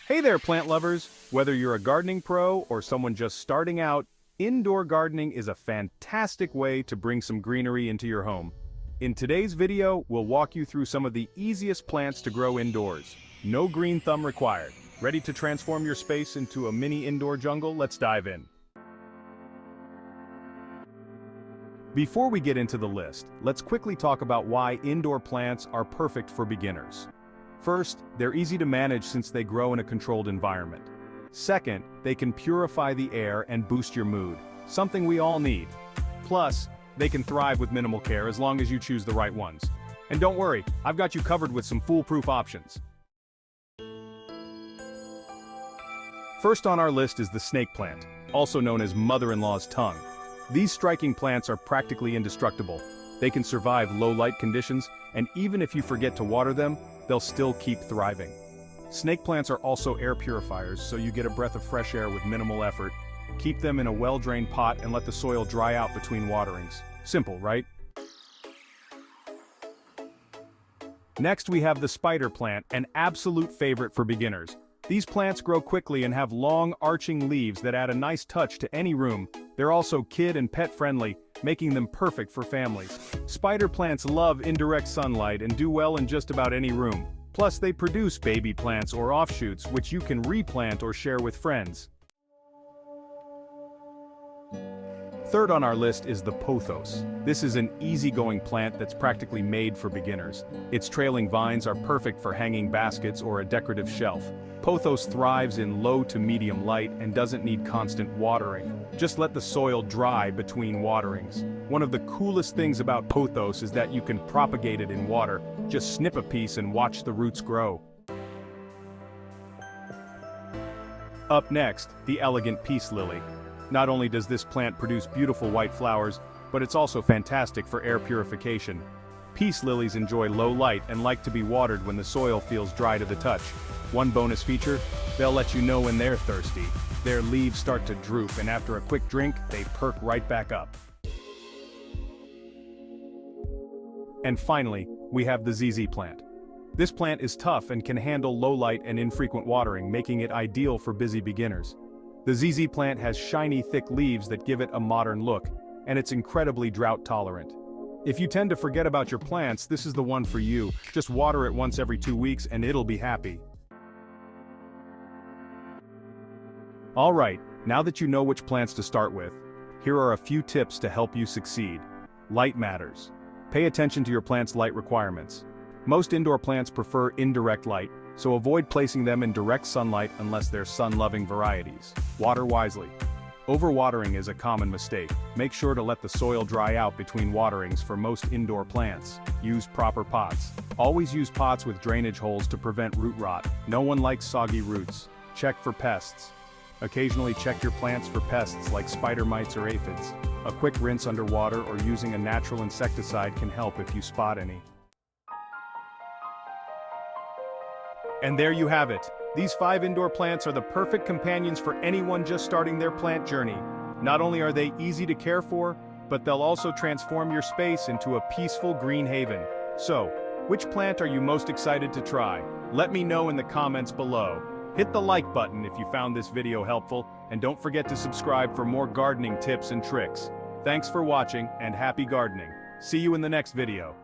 Hey there, plant lovers! Whether you're a gardening pro or someone just starting out, indoor gardening is a fantastic way to bring some greenery into your home. In today's video, we'll walk you through some of the easiest plants to grow indoors. No green thumb required. Ready to transform your space into a mini indoor jungle? Let's dive in. Before we get into the list, let's quickly talk about why indoor plants are perfect for beginners. First, they're easy to manage since they grow in a controlled environment. Second, they can purify the air and boost your mood, something we all need. Plus, they can thrive with minimal care as long as you choose the right ones. And don't worry, I've got you covered with some foolproof options. First on our list is the snake plant, also known as mother-in-law's tongue. These striking plants are practically indestructible. They can survive low light conditions, and even if you forget to water them, they'll still keep thriving. Snake plants are also air purifiers, so you get a breath of fresh air with minimal effort. Keep them in a well-drained pot and let the soil dry out between waterings. Simple, right? Next we have the spider plant, an absolute favorite for beginners. These plants grow quickly and have long, arching leaves that add a nice touch to any room. They're also kid and pet friendly, making them perfect for families. Spider plants love indirect sunlight and do well in just about any room. Plus, they produce baby plants or offshoots which you can replant or share with friends. Third on our list is the pothos. This is an easygoing plant that's practically made for beginners. Its trailing vines are perfect for hanging baskets or a decorative shelf. Pothos thrives in low to medium light and doesn't need constant watering. Just let the soil dry between waterings. One of the coolest things about pothos is that you can propagate it in water. Just snip a piece and watch the roots grow. Up next, the elegant peace lily. Not only does this plant produce beautiful white flowers, but it's also fantastic for air purification. Peace lilies enjoy low light and like to be watered when the soil feels dry to the touch. One bonus feature, they'll let you know when they're thirsty. Their leaves start to droop, and after a quick drink, they perk right back up. And finally, we have the ZZ plant. This plant is tough and can handle low light and infrequent watering, making it ideal for busy beginners. The ZZ plant has shiny, thick leaves that give it a modern look, and it's incredibly drought tolerant. If you tend to forget about your plants, this is the one for you. Just water it once every 2 weeks and it'll be happy. Alright, now that you know which plants to start with, here are a few tips to help you succeed. Light matters. Pay attention to your plant's light requirements. Most indoor plants prefer indirect light, so avoid placing them in direct sunlight unless they're sun-loving varieties. Water wisely. Overwatering is a common mistake. Make sure to let the soil dry out between waterings for most indoor plants. Use proper pots. Always use pots with drainage holes to prevent root rot. No one likes soggy roots. Check for pests. Occasionally check your plants for pests like spider mites or aphids. A quick rinse under water or using a natural insecticide can help if you spot any. And there you have it. These 5 indoor plants are the perfect companions for anyone just starting their plant journey. Not only are they easy to care for, but they'll also transform your space into a peaceful green haven. So, which plant are you most excited to try? Let me know in the comments below. Hit the like button if you found this video helpful, and don't forget to subscribe for more gardening tips and tricks. Thanks for watching, and happy gardening. See you in the next video.